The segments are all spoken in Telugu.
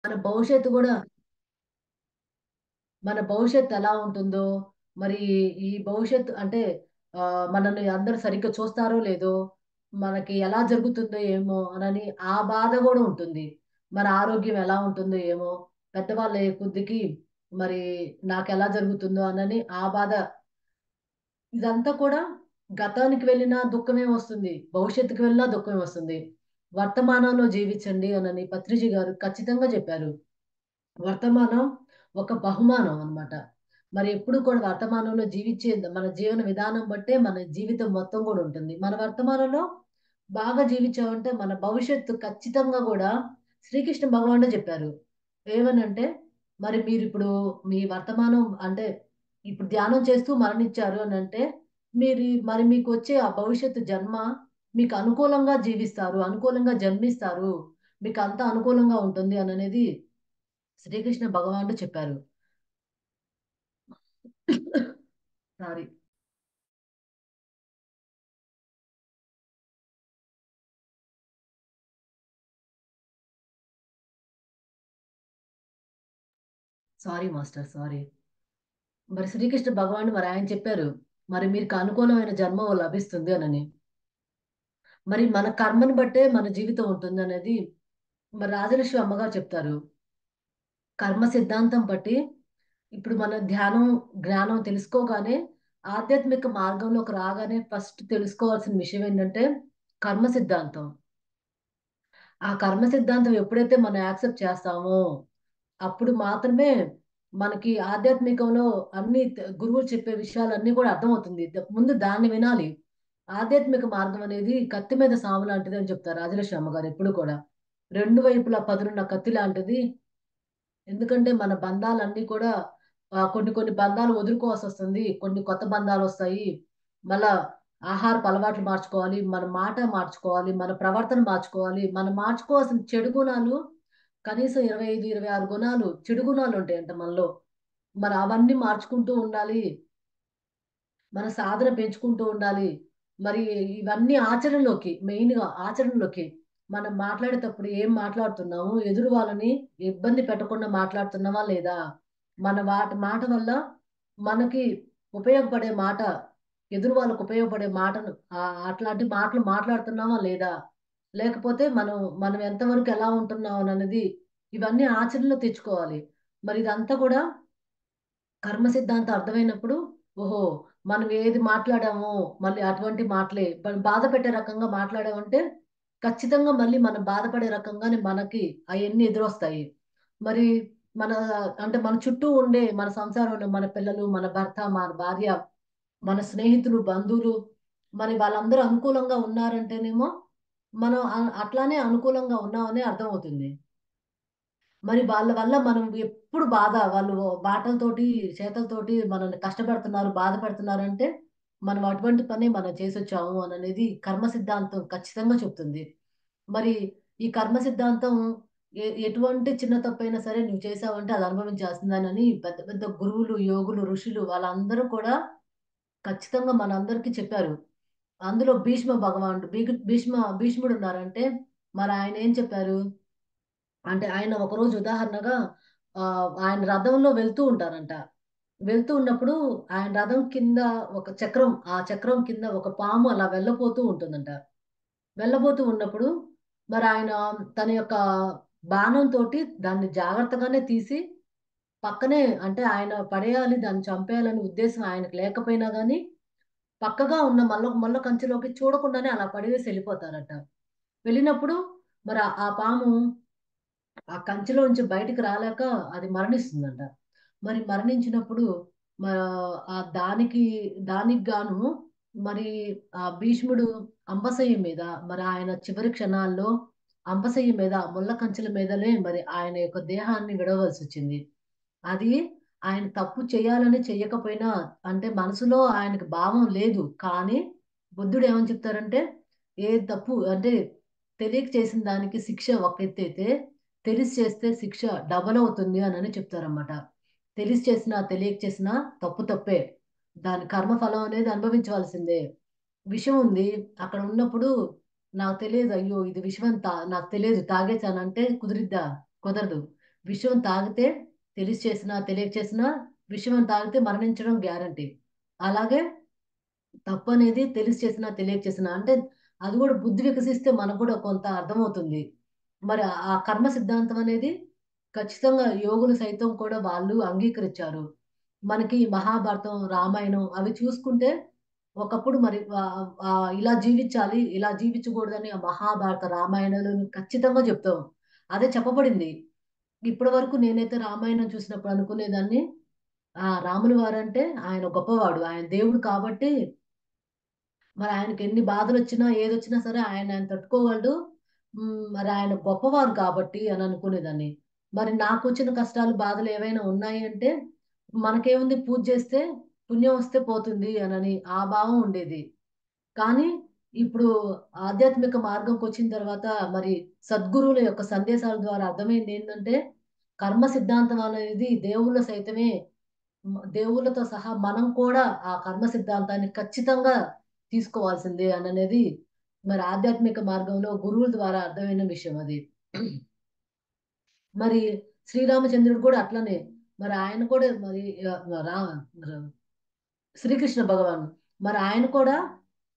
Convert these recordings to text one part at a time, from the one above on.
మన భవిష్యత్తు గూడా మన భవిష్యత్తు ఎలా ఉంటుందో, మరి ఈ భవిష్యత్తు అంటే మనల్ని అందరూ సరిగ్గా చూస్తారో లేదో, మనకి ఎలా జరుగుతుందో ఏమో అనని ఆ బాధ గూడా ఉంటుంది. మన ఆరోగ్యం ఎలా ఉంటుందో ఏమో, పెద్దవాళ్ళయ్యే కొద్దికి మరి నాకెలా జరుగుతుందో అనని ఆ బాధ. ఇదంతా కూడా గతానికి వెళ్ళినా దుఃఖమే వస్తుంది. భవిష్యత్తుకి వెళ్ళినా దుఃఖమే వస్తుంది. వర్తమానంలో జీవించండి అనని పత్రిజీ గారు ఖచ్చితంగా చెప్పారు. వర్తమానం ఒక బహుమానం అన్నమాట. మరి ఎప్పుడు కూడా వర్తమానంలో జీవించే మన జీవన విధానం బట్టే మన జీవితం మొత్తం గూడా ఉంటుంది. మన వర్తమానంలో బాగా జీవించామంటే మన భవిష్యత్తు ఖచ్చితంగా గూడా శ్రీకృష్ణ భగవానుడే జెప్పారు. ఏమనంటే, మరి మీరిప్పుడు మీ వర్తమానం అంటే ఇప్పుడు ధ్యానం చేస్తూ మరణించారు అనంటే, మరి మీకొచ్చే ఆ భవిష్యత్తు జన్మ మీకు అనుకూలంగా జీవిస్తారు. అనుకూలంగా జన్మిస్తారు. మీకంతా అనుకూలంగా ఉంటుంది అననేది శ్రీకృష్ణ భగవానుడు చెప్పారు. సారీ. Sorry master. సారీ. మరి శ్రీకృష్ణ భగవానుడు మరి ఆయన చెప్పారు. మరి మీకు అనుకూలమైన జన్మ లభిస్తుంది అనని. మరి మన కర్మని బట్టే మన జీవితం ఉంటుందనేది మరి రాజలక్ష్మి అమ్మగారు చెప్తారు. కర్మ సిద్ధాంతం బట్టి ఇప్పుడు మన ధ్యానం, జ్ఞానం తెలుసుకోగానే ఆధ్యాత్మిక మార్గంలోకి రాగానే ఫస్ట్ తెలుసుకోవాల్సిన విషయం ఏంటంటే కర్మ సిద్ధాంతం. ఆ కర్మ సిద్ధాంతం ఎప్పుడైతే మనం యాక్సెప్ట్ చేస్తామో అప్పుడు మాత్రమే మనకి ఆధ్యాత్మికంలో అన్ని గురువులు చెప్పే విషయాలన్నీ కూడా అర్థమవుతుంది. ముందు దాన్ని వినాలి. ఆధ్యాత్మిక మార్గం అనేది కత్తి మీద సాము లాంటిది అని చెప్తారు రాజలక్ష్మి అమ్మగారు ఎప్పుడు కూడా. రెండు వైపులా పదునున్న కత్తి లాంటిది. ఎందుకంటే మన బంధాలన్నీ కూడా కొన్ని కొన్ని బంధాలు వదులుకోవాల్సొస్తుంది. కొన్ని కొత్త బంధాలొస్తాయి. మళ్ళా ఆహారపు అలవాట్లు మార్చుకోవాలి. మన మాట మార్చుకోవాలి. మన ప్రవర్తన మార్చుకోవాలి. మనం మార్చుకోవాల్సిన చెడు గుణాలు కనీసం 25, 26 గుణాలు చెడు గుణాలుంటాయంట మనలో. మరి అవన్నీ మార్చుకుంటూ ఉండాలి. మన సాధన పెంచుకుంటూ ఉండాలి. మరి ఇవన్నీ ఆచరణలోకి మెయిన్‌గా ఆచరణలోకి మనం మాట్లాడేటప్పుడు ఏం మాట్లాడుతున్నాము? ఎదురు వాళ్ళని ఇబ్బంది పెట్టకుండా మాట్లాడుతున్నామా లేదా? మన మాట వల్ల మనకి ఉపయోగపడే మాట, ఎదురు వాళ్ళకి ఉపయోగపడే మాటను అట్లాంటి మాటలు మాట్లాడుతున్నామా లేదా? లేకపోతే మనం ఎంతవరకు ఎలా ఉంటున్నాం అన్నది ఇవన్నీ ఆచరణలో తెచ్చుకోవాలి. మరి ఇదంతా కూడా కర్మ సిద్ధాంతం అర్థమైనప్పుడు, ఓహో! మనం ఏది మాట్లాడామో, మళ్ళీ అటువంటి మాటలే బాధ పెట్టే రకంగా మాట్లాడామంటే, ఖచ్చితంగా మళ్ళీ మనం బాధపడే రకంగానే మనకి అయన్నీ ఎదురొస్తాయి. మరి మన అంటే మన చుట్టూ ఉండే మన సంసారంలో మన పిల్లలు, మన భర్త, మన భార్య, మన స్నేహితులు, బంధువులు మరి వాళ్ళందరూ అనుకూలంగా ఉన్నారంటేనేమో, మనం అట్లానే అనుకూలంగా ఉన్నామని అర్థమవుతుంది. మరి వాళ్ళ వల్ల మనం ఎప్పుడు బాధ వాళ్ళు మాటలతోటి, చేతలతోటి మనల్ని కష్టపెడుతున్నారు, బాధ పెడుతున్నారంటే, మనం అటువంటి పనే మనం చేసొచ్చాము అననేది కర్మ సిద్ధాంతం ఖచ్చితంగా చెప్తుంది. మరి ఈ కర్మ సిద్ధాంతం ఎటువంటి చిన్న తప్పైనా సరే నువ్వు చేశావంటే అది అనుభవించాల్సిందేనని పెద్ద పెద్ద గురువులు, యోగులు, ఋషులు వాళ్ళందరూ కూడా ఖచ్చితంగా మనందరికీ చెప్పారు. అందులో భీష్మ భగవానుడు భీష్ముడున్నారంటే మరి ఆయన ఏం చెప్పారు? అంటే ఆయన ఒకరోజు ఉదాహరణగా ఆయన రథంలో వెళ్తూ ఉంటారంట. వెళ్తూ ఉన్నప్పుడు ఆయన రథం కింద ఒక చక్రం, ఆ చక్రం కింద ఒక పాము అలా వెళ్ళబోతూ ఉంటుందంట. వెళ్ళబోతూ ఉన్నప్పుడు మరాయన తన యొక్క బాణంతోటి దాన్ని జాగ్రత్తగానే తీసి పక్కనే అంటే ఆయన పడేయాలి, దాన్ని చంపేయాలనే ఉద్దేశం ఆయనకు లేకపోయినా గాని, పక్కగా ఉన్న మల్ల కంచెలోకి చూడకుండానే అలా పడేసి ఎళ్ళిపోతారట. వెళ్ళినప్పుడు మరి ఆ పాము ఆ కంచెలోంచి బయటికి రాలేక అది మరణిస్తుందంట. మరి మరణించినప్పుడు మా దానికి గాను మరి ఆ భీష్ముడు అంపశయ్య మీద మరి ఆయన చివరి క్షణాల్లో అంపశయ్య మీద ముళ్ళ కంచెల మీదనే మరి ఆయన యొక్క దేహాన్ని విడవలసొచ్చింది. అది ఆయన తప్పు చేయాలని చెయ్యకపోయినా అంటే మనసులో ఆయనకి భావం లేదు. కానీ బుద్ధుడు ఏమని చెప్తారంటే, ఏ తప్పు అంటే తెలియక చేసిన దానికి శిక్ష ఒక ఎత్తైతే, తెలిసి చేస్తే శిక్ష డబల్ అవుతుంది అనని చెప్తారన్నమాట. తెలిసి చేసినా, తెలియక చేసినా తప్పు తప్పే. దాని కర్మఫలం అనేది అనుభవించవలసిందే. విషం ఉంది. అక్కడ ఉన్నప్పుడు నాకు తెలియదు. అయ్యో! ఇది విషం అని నాకు తెలియదు తాగేసానంటే కుదిరిద్దా? కుదరదు. విషం తాగితే తెలిసి చేసినా, తెలియక చేసినా విషం తాగితే మరణించడం గ్యారంటీ. అలాగే తప్పనేది తెలిసి చేసినా, తెలియక చేసినా అంటే అది గూడా బుద్ధి వికసిస్తే మనకు గూడా కొంత అర్థమవుతుంది. మరి ఆ కర్మ సిద్ధాంతం అనేది ఖచ్చితంగా యోగులు సైతం కూడా వాళ్ళు అంగీకరించారు. మనకి మహాభారతం, రామాయణం అవి చూసుకుంటే ఒకప్పుడు మరి ఇలా జీవించాలి, ఇలా జీవించకూడదని ఆ మహాభారత, రామాయణాలను ఖచ్చితంగా చెప్తాం. అదే చెప్పబడింది. ఇప్పటి వరకు నేనైతే రామాయణం చూసినప్పుడు అనుకునేదాన్ని రాముల వారంటే ఆయన గొప్పవాడు. ఆయన దేవుడు కాబట్టి మరి ఆయనకెన్ని బాధలొచ్చినా, ఏదొచ్చినా సరే ఆయన తట్టుకోగలడు. మరి ఆయన గొప్పవారు కాబట్టి అని అనుకునేదాన్ని. మరి నాకొచ్చిన కష్టాలు, బాధలు ఏవైనా ఉన్నాయి అంటే, మనకేముంది పూజ చేస్తే పుణ్యం వస్తే పోతుంది అనని ఆ భావం ఉండేది. కానీ ఇప్పుడు ఆధ్యాత్మిక మార్గంకొచ్చిన తర్వాత మరి సద్గురువుల యొక్క సందేశాల ద్వారా అర్థమైందేంటంటే, కర్మ సిద్ధాంతం అనేది దేవుళ్ళు సైతమే దేవుళ్ళతో సహా మనం కూడా ఆ కర్మ సిద్ధాంతాన్ని ఖచ్చితంగా తీసుకోవాల్సిందే అననేది మరి ఆధ్యాత్మిక మార్గంలో గురువుల ద్వారా అర్థమైన విషయం అది. మరి శ్రీరామచంద్రుడు కూడా అట్లనే. మరి ఆయన కూడా మరి రా ర శ్రీకృష్ణ భగవానుడు. మరి ఆయన కూడా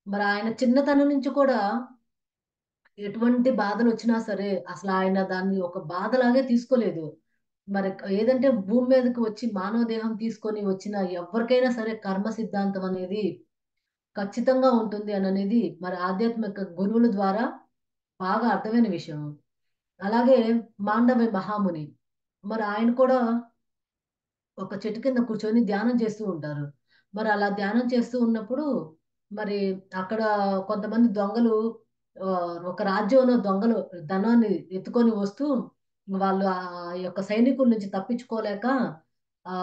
మరి ఆయన చిన్నతనం నుంచి కూడా ఎటువంటి బాధలొచ్చినా సరే అసలాయన దాన్ని ఒక బాధలాగే తీసుకోలేదు. మరి ఏదంటే భూమి మీదకి వచ్చి మానవ దేహం తీసుకొని వచ్చిన ఎవ్వరికైనా సరే కర్మ సిద్ధాంతం అనేది ఖచ్చితంగా ఉంటుంది అననేది మరి ఆధ్యాత్మిక గురువుల ద్వారా బాగా అర్థమైన విషయం. అలాగే మాండవ్య మహాముని. మరి ఆయన కూడా ఒక చెట్టు కింద కూర్చొని ధ్యానం చేస్తూ ఉంటారు. మరి అలా ధ్యానం చేస్తూ ఉన్నప్పుడు మరి అక్కడ కొంతమంది దొంగలు ఒక రాజ్యంలో దొంగలు ధనాన్ని ఎత్తుకొని వస్తూ వాళ్ళు ఆ యొక్క సైనికుల నుంచి తప్పించుకోలేక ఆ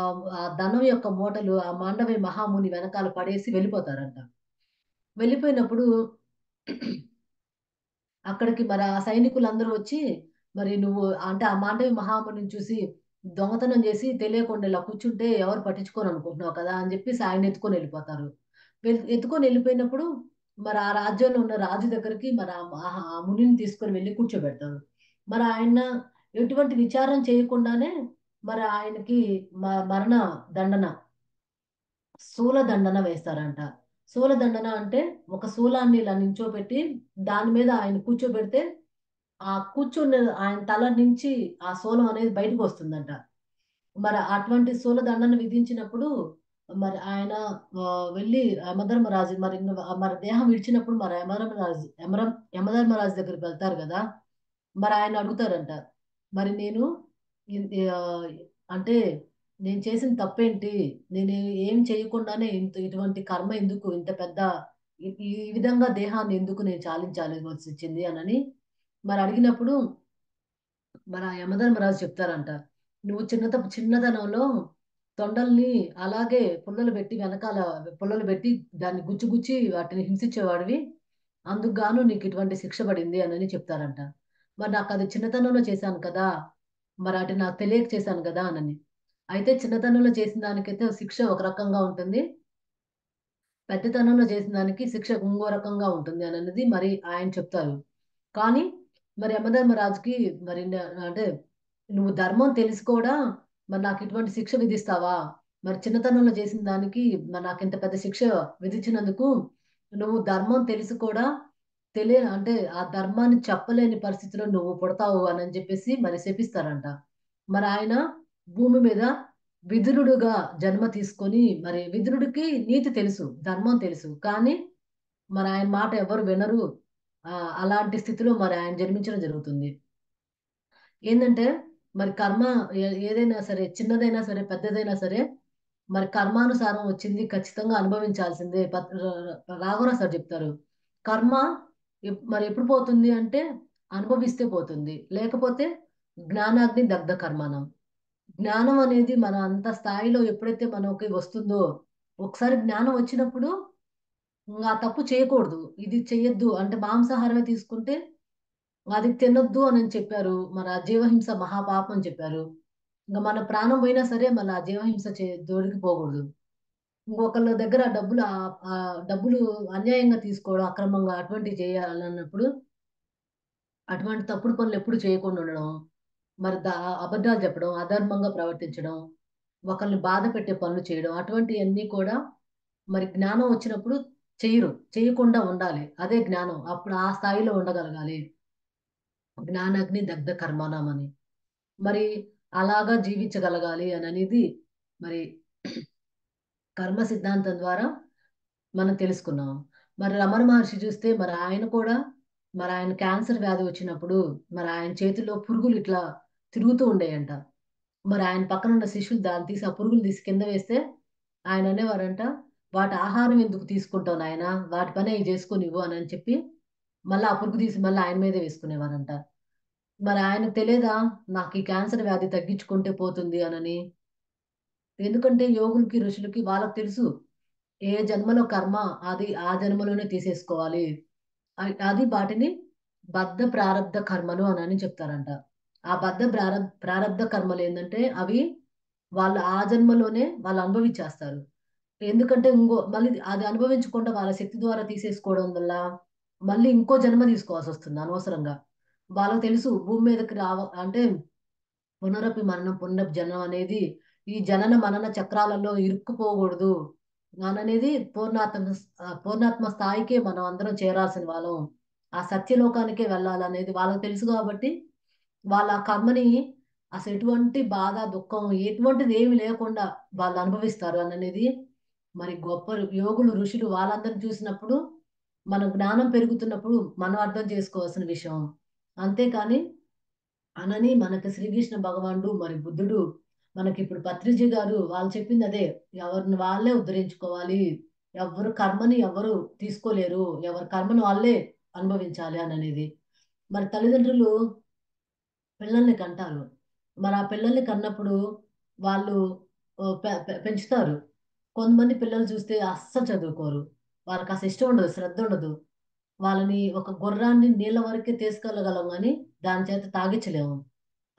ధనం యొక్క మూటలు ఆ మాండవి మహాముని వెనకాల పడేసి వెళ్ళిపోతారంట. వెళ్ళిపోయినప్పుడు అక్కడికి మరి ఆ సైనికులందరూ వచ్చి, మరి నువ్వు అంటే ఆ మాండవి మహామునిని చూసి దొంగతనం చేసి తెలియకుండా ఇలా కూర్చుంటే ఎవరు పట్టించుకోరనుకుంటున్నావు కదా! అని చెప్పేసి ఆయన్నెత్తుకొనెళ్ళిపోతారు. ఎత్తుకొనెళ్ళిపోయినప్పుడు మరి ఆ రాజ్యంలో ఉన్న రాజు దగ్గరికి మరి ఆ మునిని తీసుకొని వెళ్లి కూర్చోబెడతారు. మరి ఆయన ఎటువంటి విచారం చేయకుండానే మరి ఆయనకి మరణ దండన శూలదండన వేస్తారంట. శూలదండన అంటే ఒక శూలాన్ని ఇలా నించోబెట్టి దాని మీద ఆయన కూర్చోబెడితే ఆ కూర్చున్న ఆయన తల నుంచి ఆ శూలం అనేది బయటకొస్తుందంట. మరి అటువంటి శూలదండన విధించినప్పుడు మరి ఆయన వెళ్లి యమధర్మరాజు మరి దేహం విడిచినప్పుడు మరి యమధర్మరాజు దగ్గరికి వెళ్తారు గదా! మరి ఆయన అడుగుతారంట. మరి నేను ఆహ్, అంటే నేను చేసిన తప్పేంటి? నేను ఏం చేయకుండానే ఇటువంటి కర్మ ఎందుకు? ఇంత పెద్ద ఈ విధంగా దేహాన్ని ఎందుకు నేను చాలించాల్సొచ్చింది అనని మరి అడిగినప్పుడు మన యమధర్మరాజు చెప్తారంట. "నువ్వు చిన్నతనంలో తొండల్ని అలాగే పుల్లలు పెట్టి వెనకాల పుల్లలు పెట్టి దాన్ని గుచ్చి గుచ్చి వాటిని హింసించేవాడివి. అందుకు గాను నీకిటువంటి శిక్ష పడింది" అనని చెప్తారంట. మరి నాకది చిన్నతనంలో చేశాను కదా! మరి అది నాకు తెలియక చేశాను గదా! అనని. అయితే చిన్నతనంలో చేసిన దానికైతే శిక్ష ఒక రకంగా ఉంటుంది. పెద్దతనంలో చేసిన దానికి శిక్ష ఇంకో రకంగా ఉంటుంది అననేది మరి ఆయన చెప్తారు. కానీ మరి యమధర్మరాజుకి మరి అంటే నువ్వు ధర్మం తెలిసి కూడా మరి నాకిటువంటి శిక్ష విధిస్తావా? మరి చిన్నతనంలో చేసిన దానికి మరి నాకింత పెద్ద శిక్ష విధించినందుకు నువ్వు ధర్మం తెలిసి కూడా అంటే ఆ ధర్మాన్ని చెప్పలేని పరిస్థితిలో నువ్వు పుడతావు అనని చెప్పేసి మరి శపిస్తారంట. మరి ఆయన భూమి మీద విదురుడుగా జన్మ తీసుకొని మరి విదురుడికి నీతి తెలుసు. ధర్మం తెలుసు. కానీ మరి ఆయన మాట ఎవరు వినరు. అలాంటి స్థితిలో మరి ఆయన జన్మించడం జరుగుతుంది. ఏందంటే మరి కర్మ ఏదైనా సరే చిన్నదైనా సరే, పెద్దదైనా సరే మరి కర్మానుసారం వచ్చింది ఖచ్చితంగా అనుభవించాల్సిందే. రాఘవరావు సార్ చెప్తారు. కర్మ మరి ఎప్పుడు పోతుంది అంటే అనుభవిస్తే పోతుంది. లేకపోతే జ్ఞానాగ్ని దగ్ధ కర్మణం. జ్ఞానం అనేది మన అంత స్థాయిలో ఎప్పుడైతే మనకి వస్తుందో, ఒకసారి జ్ఞానం వచ్చినప్పుడు ఆ తప్పు చేయకూడదు. ఇది చెయ్యొద్దు అంటే మాంసాహారమే తీసుకుంటే అది తినొద్దు అనని చెప్పారు. మరి ఆ జీవహింస మహాపాపం అని చెప్పారు. ఇంక మన ప్రాణం పోయినా సరే మళ్ళా ఆ జీవహింస జోలికి పోకూడదు. ఇంకొకళ్ళ దగ్గర డబ్బులు అన్యాయంగా తీసుకోవడం, అక్రమంగా అటువంటివి చేయాలన్నప్పుడు అటువంటి తప్పుడు పనులు ఎప్పుడు చేయకుండా ఉండడం. మరి అబద్ధాలు చెప్పడం, అధర్మంగా ప్రవర్తించడం, ఒకళ్ళని బాధ పెట్టే పనులు చేయడం అటువంటియన్నీ కూడా మరి జ్ఞానం వచ్చినప్పుడు చెయ్యరు. చేయకుండా ఉండాలి. అదే జ్ఞానం. అప్పుడు ఆ స్థాయిలో ఉండగలగాలి. జ్ఞానాగ్ని దగ్ధ కర్మాణమని. మరి అలాగా జీవించగలగాలి అననేది మరి కర్మ సిద్ధాంతం ద్వారా మనం తెలుసుకున్నాం. మరి రమణ మహర్షి చూస్తే మరి ఆయన కూడా మరి ఆయన క్యాన్సర్ వ్యాధి వచ్చినప్పుడు మరి ఆయన చేతిలో పురుగులు ఇట్లా తిరుగుతూ ఉండేయంట. మరి ఆయన పక్కనున్న శిష్యులు దాన్ని తీసి ఆ పురుగులు తీసి కింద వేస్తే ఆయన అనేవారంట, "వాటి ఆహారం ఎందుకు తీసుకుంటావు నాయనా? వాటి పని అయి చేసుకోనివ్వు" అని చెప్పి మళ్ళా ఆ పురుగు తీసి మళ్ళీ ఆయన మీదే వేసుకునేవారంట. మరి ఆయనకు తెలీదా నాకు ఈ క్యాన్సర్ వ్యాధి తగ్గించుకుంటే పోతుంది అనని? ఎందుకంటే యోగులకి, ఋషులకి వాళ్ళకి తెలుసు. ఏ జన్మలో కర్మ అది ఆ జన్మలోనే తీసేసుకోవాలి. అది వాటిని బద్ధ ప్రారబ్ధ కర్మలు అనని చెప్తారంట. ఆ బద్ధ ప్రారబ్ధ కర్మలేందంటే అవి వాళ్ళు ఆ జన్మలోనే వాళ్ళు అనుభవించేస్తారు. ఎందుకంటే మళ్ళీ అది అనుభవించకుండా వాళ్ళ శక్తి ద్వారా తీసేసుకోవడం వల్ల మళ్ళీ ఇంకో జన్మ తీసుకోవాల్సొస్తుంది అనవసరంగా. వాళ్ళకి తెలుసు భూమి మీదకి అంటే పునరపి మరణం, పునరపి జననం అనేది ఈ జనన మనన చక్రాలలో ఇరుక్కుపోకూడదు. అననేది పూర్ణాత్మ స్థాయికే మనం అందరం చేరాల్సిన వాళ్ళం. ఆ సత్యలోకానికే వెళ్ళాలనేది వాళ్ళకి తెలుసు కాబట్టి, వాళ్ళ ఆ కర్మని అసలు ఎటువంటి బాధ, దుఃఖం ఎటువంటిది ఏమి లేకుండా వాళ్ళు అనుభవిస్తారు అననేది మరి గొప్ప యోగులు, ఋషులు వాళ్ళందరిని చూసినప్పుడు, మన జ్ఞానం పెరుగుతున్నప్పుడు మనం అర్థం చేసుకోవాల్సిన విషయం. అంతేకాని అనని మనకి శ్రీకృష్ణ భగవానుడు, మరి బుద్ధుడు, మనకిప్పుడు పత్రిజీ గారు వాళ్ళు చెప్పిందదే. ఎవరిని వాళ్ళే ఉద్ధరించుకోవాలి. ఎవ్వరు కర్మని ఎవ్వరు తీసుకోలేరు. ఎవరి కర్మను వాళ్ళే అనుభవించాలి అననేది. మరి తల్లిదండ్రులు పిల్లల్ని కంటారు. మరి ఆ పిల్లల్ని కన్నప్పుడు వాళ్ళు పెంచుతారు. కొంతమంది పిల్లలు చూస్తే అస్సలు చదువుకోరు. వాళ్ళకసలు ఇష్టం ఉండదు. శ్రద్ధ ఉండదు. వాళ్ళని ఒక గుర్రాన్ని నీళ్ళ వరకే తీసుకెళ్ళగలం గానీ, దాని చేత తాగిచ్చలేము.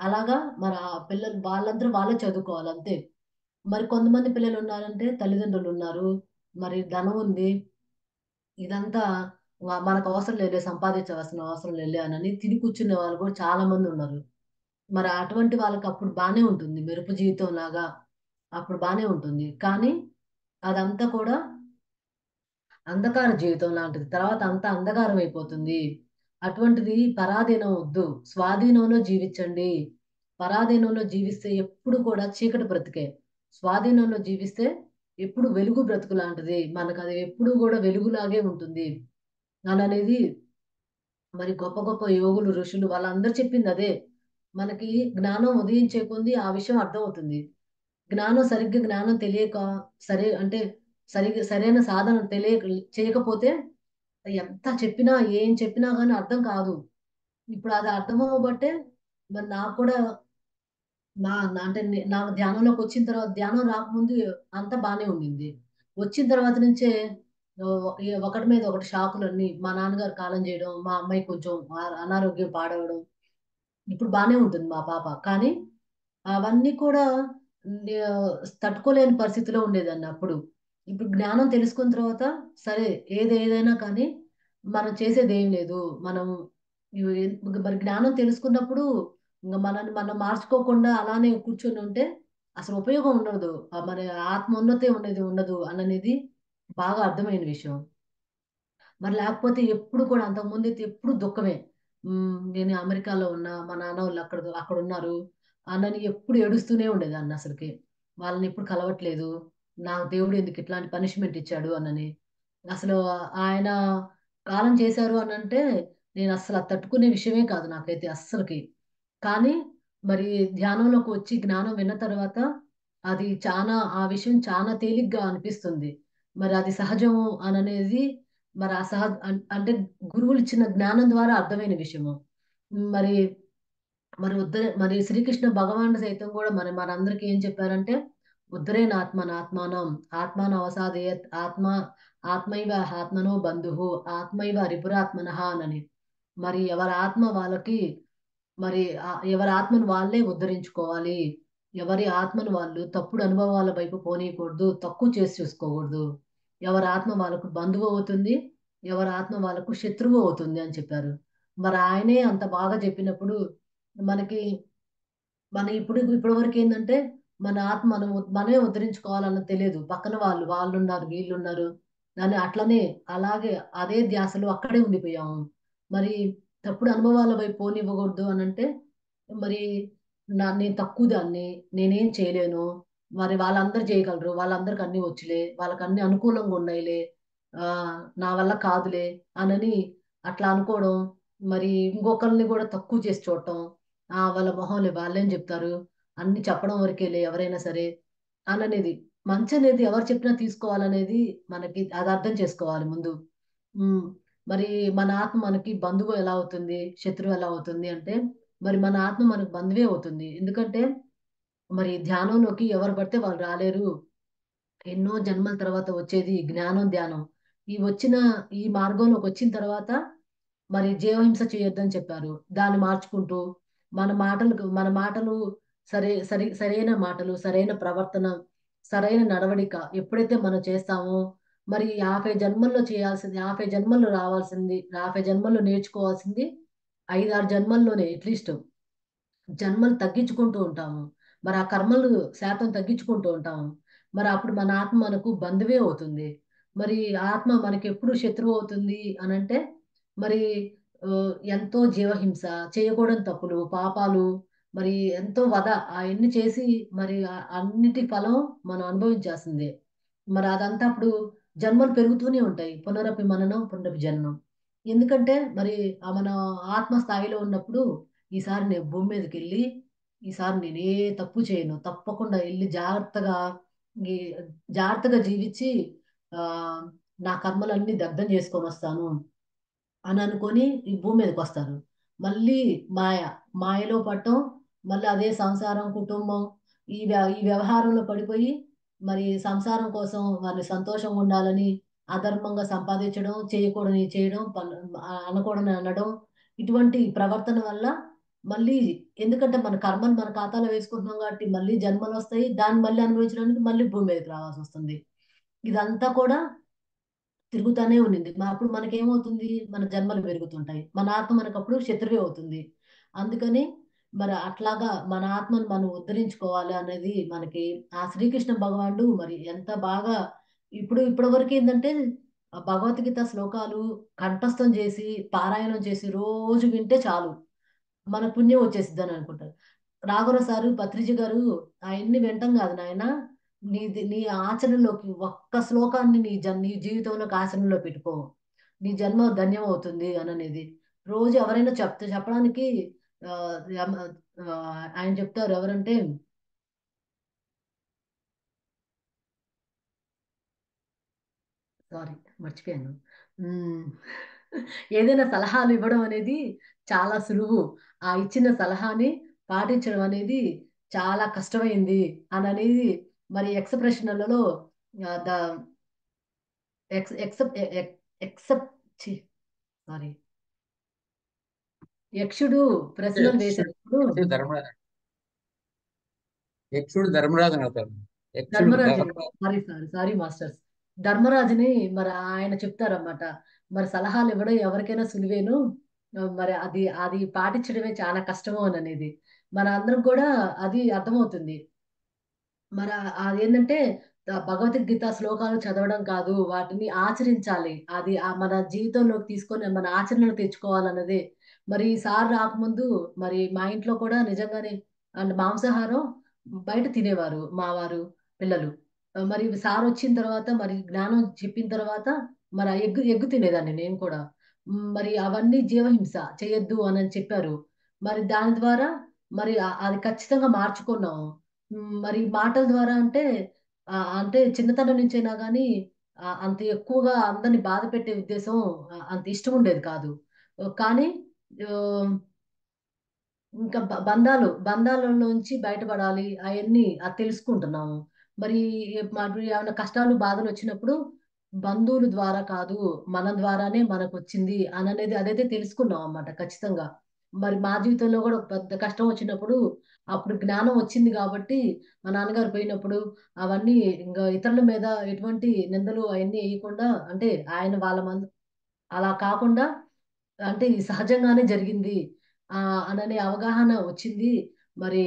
అలాగా మరి ఆ పిల్లలు వాళ్ళంతట వాళ్ళే చదువుకోవాలి అంతే. మరి కొంతమంది పిల్లలున్నారంటే తల్లిదండ్రులున్నారు. మరి ధనం ఉంది. ఇదంతా మనకు అవసరం లేదులే సంపాదించవలసిన అవసరం లేదులే అనని తిని కూర్చునే వాళ్ళు కూడా చాలా మందున్నారు. మరి అటువంటి వాళ్ళకి అప్పుడు బానే ఉంటుంది. మెరుపు జీవితంలాగా అప్పుడు బానే ఉంటుంది. కానీ అదంతా కూడా అంధకార జీవితం లాంటిది. తర్వాత అంతా అంధకారం అయిపోతుంది. అటువంటిది పరాధీనం వద్దు. స్వాధీనంలో జీవించండి. పరాధీనంలో జీవిస్తే ఎప్పుడు కూడా చీకటి బ్రతుకే. స్వాధీనంలో జీవిస్తే ఎప్పుడు వెలుగు బ్రతుకు లాంటిది. మనకది ఎప్పుడు గూడా వెలుగులాగే ఉంటుంది. అననేది మరి గొప్ప గొప్ప యోగులు, ఋషులు వాళ్ళందరూ చెప్పిందదే. మనకి జ్ఞానం ఉదయించే కొంది ఆ విషయం అర్థమవుతుంది. జ్ఞానం తెలియక అంటే సరైన సాధన చేయకపోతే ఎంత చెప్పినా, ఏం చెప్పినా గాని అర్థం కాదు. ఇప్పుడు అది అర్థమవ్వబట్టే మరి నాకు కూడా నా నా- అంటే నాకు ధ్యానంలోకొచ్చిన తర్వాత ధ్యానం రాకముందు అంతా బానే ఉండింది. వచ్చిన తర్వాత నుంచే ఒకటి మీద ఒకటి షాకులన్నీ మా నాన్నగారు కాలం చేయడం, మా అమ్మాయి కొంచెం అనారోగ్యం పాడవడం. ఇప్పుడు బానే ఉంటుంది మా పాప. కానీ అవన్నీ కూడా తట్టుకోలేని పరిస్థితిలో ఉండేదాన్ని అప్పుడు. ఇప్పుడు జ్ఞానం తెలుసుకున్న తర్వాత సరే ఏదైనా కానీ మనం చేసేదేం లేదు. మనం మరి జ్ఞానం తెలుసుకున్నప్పుడు ఇంక మనల్ని మనం మార్చుకోకుండా అలానే కూర్చొని ఉంటే అసలు ఉపయోగం ఉండదు. మరి ఆత్మోన్నతి ఉండేది ఉండదు అననేది బాగా అర్థమైన విషయం. మరి లేకపోతే ఎప్పుడు కూడా అంతకుముందైతే ఎప్పుడు దుఃఖమే. నేను అమెరికాలో ఉన్నా, మా నాన్నోళ్ళు అక్కడున్నారు అనని ఎప్పుడు ఏడుస్తూనే ఉండేదాన్నసలకి. వాళ్ళనెప్పుడు కలవట్లేదు. నాకు దేవుడు ఎందుకు ఇట్లాంటి పనిష్మెంట్ ఇచ్చాడు అనని. అసలు ఆయన కాలం చేశారు అనంటే నేనస్సల అది తట్టుకునే విషయమే కాదు నాకైతే అస్సలకి. కానీ మరి ధ్యానంలోకి వచ్చి జ్ఞానం విన్న తర్వాత అది ఆ విషయం చానా తేలిగ్గా అనిపిస్తుంది. మరి అది సహజము అననేది మరి ఆ అంటే గురువులిచ్చిన జ్ఞానం ద్వారా అర్థమైన విషయము. మరి మరి శ్రీకృష్ణ భగవానుడు సైతం గూడా మనందరికి ఏం చెప్పారంటే, "ఉద్ధరేనాత్మనాత్మానం ఆత్మానవసాదయేత్ ఆత్మైవ ఆత్మనో బంధుః ఆత్మైవ రిపురాత్మనః" అనని. మరి ఎవరి ఆత్మ వాళ్ళకి మరి ఎవరి ఆత్మను వాళ్ళే ఉద్ధరించుకోవాలి. ఎవరి ఆత్మను వాళ్ళు తప్పుడు అనుభవాల వైపు పోనీయకూడదు. తక్కువ చేసి చూసుకోకూడదు. ఎవరి ఆత్మ వాళ్ళకు బంధువు అవుతుంది. ఎవరి ఆత్మ వాళ్ళకు శత్రువు అవుతుంది అని చెప్పారు. మరి ఆయనే అంత బాగా చెప్పినప్పుడు మనకి ఇప్పటి వరకేందంటే, మన ఆత్మ మనమే ఉద్ధరించుకోవాలన్నది తెలియదు. పక్కన వాళ్ళున్నారు, వీళ్ళున్నారు. అట్లనే అలాగే అదే ధ్యాసలో అక్కడే ఉండిపోయాము. మరి తప్పుడు అనుభవాల వైపు పోనివ్వకూడదు అనంటే, మరి నేను తక్కువ దాన్ని, నేనేం చేయలేను. మరి వాళ్ళందరూ చేయగలరు. వాళ్ళందరికి అన్నీ వచ్చులే. వాళ్ళకన్నీ అనుకూలంగా ఉన్నాయిలే. నా వల్ల కాదులే అనని అట్లా అనుకోవడం. మరి ఇంకొకళ్ళని గూడా తక్కువ చేసి చూడటం. వాళ్ళ మొహంలే వాళ్ళేం జెప్తారు. అన్నీ చెప్పడం వరకేలే ఎవరైనా సరే అననేది. మంచనేది ఎవరు చెప్పినా తీసుకోవాలనేది అది అర్థం చేసుకోవాలి ముందు. హ్మ్. మరి మన ఆత్మ మనకి బంధువు ఎలా అవుతుంది? శత్రువు ఎలా అవుతుంది అంటే, మరి మన ఆత్మ మనకు బంధువే అవుతుంది. ఎందుకంటే, మరి ధ్యానంలోకి ఎవరు పడితే వాళ్ళు రాలేరు. ఎన్నో జన్మల తర్వాత వచ్చేది జ్ఞానం, ధ్యానం. ఈ వచ్చిన ఈ మార్గంలోకొచ్చిన తర్వాత మరి జీవహింస చేయొద్దని చెప్పారు. దాన్ని మార్చుకుంటూ మన మాటలు సరైన మాటలు, సరైన ప్రవర్తన, సరైన నడవడిక ఎప్పుడైతే మనం చేస్తామో మరి 50 జన్మల్లో చేయాల్సింది 50 జన్మల్లో రావాల్సింది 50 జన్మల్లో నేర్చుకోవాల్సింది 5, 6 జన్మల్లోనే అట్‌లీస్ట్ జన్మలు తగ్గించుకుంటూ ఉంటాము. మరి ఆ కర్మలు శాతం తగ్గించుకుంటూ ఉంటాము. మరి అప్పుడు మన ఆత్మ మనకు బంధువే అవుతుంది. మరి ఆత్మ మనకెప్పుడు శత్రువు అవుతుంది అనంటే, మరి ఎంతో జీవహింస, చేయకూడని తప్పులు, పాపాలు, మరి ఎంతో అయన్నీ చేసి మరి అన్నిటి ఫలం మనం అనుభవించాల్సిందే. మరి అదంతా అప్పుడు జన్మలు పెరుగుతూనే ఉంటాయి. పునరపి మననం, పునరపి జననం. ఎందుకంటే మరి మన ఆత్మ స్థాయిలో ఉన్నప్పుడు ఈసారి నేను భూమి మీదకెళ్ళి, ఈసారి నేనే తప్పు చేయను. తప్పకుండా ఎళ్లి ఈ జాగ్రత్తగా జీవిచ్చి ఆహ్, నా కర్మలన్నీ దగ్ధం చేసుకొనొస్తాను అననుకోని ఈ భూమి మీదకొస్తారు. మళ్ళీ మాయ. మాయలో పడటం, మళ్ళీ అదే సంసారం, కుటుంబం ఈ వ్యవహారంలో పడిపోయి, మరి సంసారం కోసం వాళ్ళు సంతోషంగుండాలని అధర్మంగా సంపాదించడం, చేయకూడనివి చేయడం, అనకూడనివి అనడం, ఇటువంటి ప్రవర్తన వల్ల మళ్ళీ ఎందుకంటే మన కర్మను మన ఖాతాలో వేసుకుంటున్నాం కాబట్టి మళ్ళీ జన్మలొస్తాయి. దాన్ని మళ్ళీ అనుభవించడానికి మళ్ళీ భూమి మీదకి రావాల్సొస్తుంది. ఇదంతా కూడా తిరుగుతానే ఉండింది. అప్పుడు మనకేమవుతుంది? మన జన్మలు పెరుగుతుంటాయి. మన ఆత్మ మనకప్పుడు శత్రువే అవుతుంది. అందుకని మరి అట్లాగా మన ఆత్మను మనం ఉద్ధరించుకోవాలి అనేది మనకి ఆ శ్రీకృష్ణ భగవానుడు మరి ఎంత బాగా ఇప్పటి వరకేందంటే భగవద్గీత శ్లోకాలు కంఠస్థం చేసి, పారాయణం చేసి రోజు వింటే చాలు. మన పుణ్యం వచ్చేసిద్దని అనుకుంటారు. రాఘవ సారు, పత్రిజి గారు అయన్నీ వినటం గాదు నాయనా! నీ ఆచరణలోకి ఒక్క శ్లోకాన్ని నీ జీవితంలోకి ఆచరణలో పెట్టుకో. నీ జన్మ ధన్యమవుతుంది అననేది. రోజు ఎవరైనా చెప్పడానికి ఆహ్, యమ ఆయన చెప్తారు ఎవరంటే సారీ మర్చిపోయాను. హ్మ్. ఏదైనా సలహాలు ఇవ్వడం అనేది చాలా సులువు. ఆ ఇచ్చిన సలహాని పాటించడం అనేది చాలా కష్టమైంది అననేది మరి ఎక్స్‌ప్రెషన్‌లలో ఆహ్, ద ఎక్స్ ఎక్సెప్ ఎ ఎక్ ఎక్సెప్ట్ ఛీ! సారీ. యక్షుడు ప్రశ్నలు యక్షుడు వేసినప్పుడు యక్షుడు ధర్మరాజు యక్షుడు ధర్మరాజుని అవుతాడు. యక్షుడు ధర్మరాజుని ధర్మరాజు. Sorry masters. ధర్మరాజుని మరి ఆయన చెప్తారన్నమాట. మరి సలహాలివ్వడం ఎవరికైనా సులువేను. మరి అది అది పాటించడమే చాలా కష్టము అననేది. మనందరం కూడా అది అర్థమవుతుంది. మరి అదేంటంటే భగవద్గీత శ్లోకాలు చదవడం కాదు. వాటిని ఆచరించాలి. అది మన జీవితంలోకి తీసుకొని మన ఆచరణలో తెచ్చుకోవాలన్నదే. మరి ఈ సార్ రాకముందు మరి మా ఇంట్లో కూడా నిజంగానే మాంసాహారం బయట తినేవారు మా వారు, పిల్లలు. మరి సారొచ్చిన తర్వాత మరి జ్ఞానం చెప్పిన తర్వాత మరి ఆ ఎగ్ తినేదాన్ని నేను కూడా. మరి అవన్నీ జీవహింస చేయొద్దు అనని చెప్పారు. మరి దాని ద్వారా మరి అది ఖచ్చితంగా మార్చుకున్నాము. మరి మాటల ద్వారా అంటే అంటే చిన్నతనం నుంచైనా గానీ అంత ఎక్కువగా అందరిని బాధపెట్టే ఉద్దేశం అంత ఇష్టముండేది కాదు. కానీ ఆహ్, ఇంకా బంధాలలోంచి బయటపడాలి అయన్నీ అది తెలుసుకుంటున్నాము. మరి మాకు ఏమన్నా కష్టాలు, బాధలొచ్చినప్పుడు బంధువుల ద్వారా కాదు, మన ద్వారానే మనకొచ్చింది అననేది అదైతే తెలుసుకున్నాం అన్నమాట ఖచ్చితంగా. మరి మా జీవితంలో గూడా ఒక పెద్ద కష్టం వచ్చినప్పుడు, అప్పుడు జ్ఞానం వచ్చింది గాబట్టి, మా నాన్నగారు పోయినప్పుడు అవన్నీ ఇంగ ఇతరుల మీద ఎటువంటి నిందలు అయన్నీ ఎయకుండా అంటే ఆయన వాళ్ళ అలా కాకుండా అంటే ఇది సహజంగానే జరిగింది. అననే అవగాహన వచ్చింది. మరి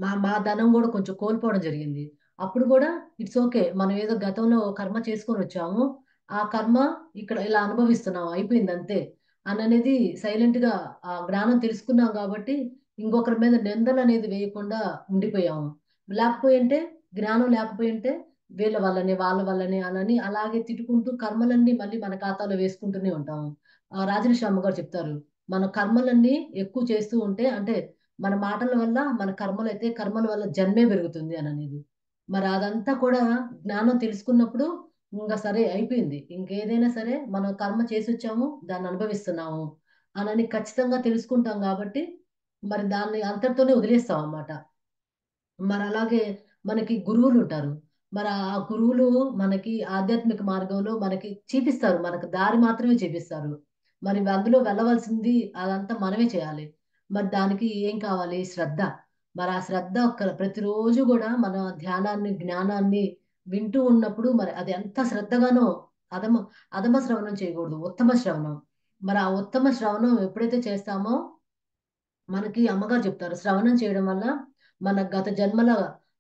మా మా ధనం గూడా కొంచెం కోల్పోవడం జరిగింది. అప్పుడు గూడా ఇట్స్ ఓకే. మనం ఏదో గతంలో కర్మ చేసుకొనొచ్చాము. ఆ కర్మ ఇక్కడ ఇలా అనుభవిస్తున్నాం. అయిపోయిందంతే. అననేది సైలెంట్‌గా ఆ జ్ఞానం తెలుసుకున్నాం గాబట్టి, ఇంకొకరి మీద నిందలనేది వేయకుండా ఉండిపోయాము. లేకపోయుంటే జ్ఞానం లేకపోయుంటే వీళ్ళ వల్లనే, వాళ్ళ వల్లనే అనని అలాగే తిట్టుకుంటూ కర్మలన్నీ మళ్ళీ మన ఖాతాలో వేసుకుంటూనే ఉంటాము. రాజర్షి అమ్మగారు చెప్తారు. మన కర్మలన్నీ ఎక్కువ చేస్తూ ఉంటే అంటే మన మాటల వల్ల మన కర్మలైతే కర్మల వల్ల జన్మే పెరుగుతుంది అననేది. మరి అదంతా కూడా జ్ఞానం తెలుసుకున్నప్పుడు ఇంగ సరే అయిపోయింది. ఇంకేదైనా సరే మనం కర్మ చేసొచ్చాము. దాన్ని అనుభవిస్తున్నాము. అనని ఖచ్చితంగా తెలుసుకుంటాం గాబట్టి, మరి దాన్ని అంతటితోనే వదిలేస్తామనమాట. మరలాగే మనకి గురువులుంటారు. మరి ఆ గురువులు మనకి ఆధ్యాత్మిక మార్గంలో మనకి చూపిస్తారు. మనకు దారి మాత్రమే చూపిస్తారు. మరి అందులో వెళ్ళవలసింది అదంతా మనమే చేయాలి. మరి దానికి ఏం కావాలి? శ్రద్ధ. మరి ఆ శ్రద్ధ ప్రతిరోజు గూడా మన ధ్యానాన్ని, జ్ఞానాన్ని వింటూ ఉన్నప్పుడు మరి అది ఎంత శ్రద్ధగానో అధమ అధమ శ్రవణం చేయకూడదు. ఉత్తమ శ్రవణం. మరి ఆ ఉత్తమ శ్రవణం ఎప్పుడైతే చేస్తామో మనకి అమ్మగారు చెప్తారు. శ్రవణం చేయడం వల్ల మన గత జన్మల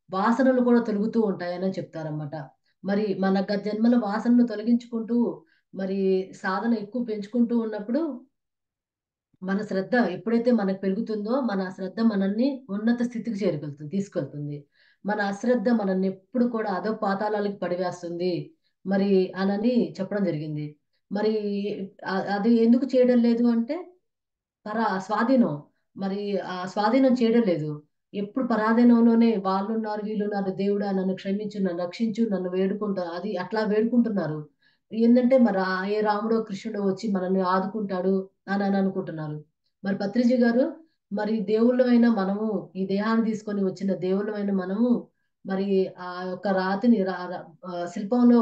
వాసనలు కూడా తొలుగుతూ ఉంటాయని చెప్తారన్నమాట. మరి మన గత జన్మల వాసనలు తొలగించుకుంటూ మరి సాధన ఎక్కువ పెంచుకుంటూ ఉన్నప్పుడు మన శ్రద్ధ ఎప్పుడైతే మనకు పెరుగుతుందో, మన శ్రద్ధ మనల్ని ఉన్నత స్థితికి తీసుకెళ్తుంది. మన అశ్రద్ధ మనల్ని ఎప్పుడు కూడా అధోపాతాళాలకు పడివేస్తుంది. మరి అనని చెప్పడం జరిగింది. మరి అది ఎందుకు చేయడం లేదు అంటే స్వాధీనం. మరి ఆ స్వాధీనం చేయడం లేదు. ఎప్పుడు పరాధీనంలోనే వాళ్ళున్నారు, వీళ్ళున్నారు, దేవుడా నన్ను క్షమించు, నన్ను రక్షించు, నన్ను వేడుకుంటా అది అట్లా వేడుకుంటున్నారు. ఏందంటే మరి ఏ రాముడో, కృష్ణుడో వచ్చి మనల్ని ఆదుకుంటాడు అని అనుకుంటున్నారు. మరి పత్రిజీ గారు మరి దేవుళ్ళమైన మనము ఈ దేహాన్ని తీసుకొని వచ్చిన దేవుళ్ళమైన మనము మరి ఆ యొక్క రాతిని శిల్పంలో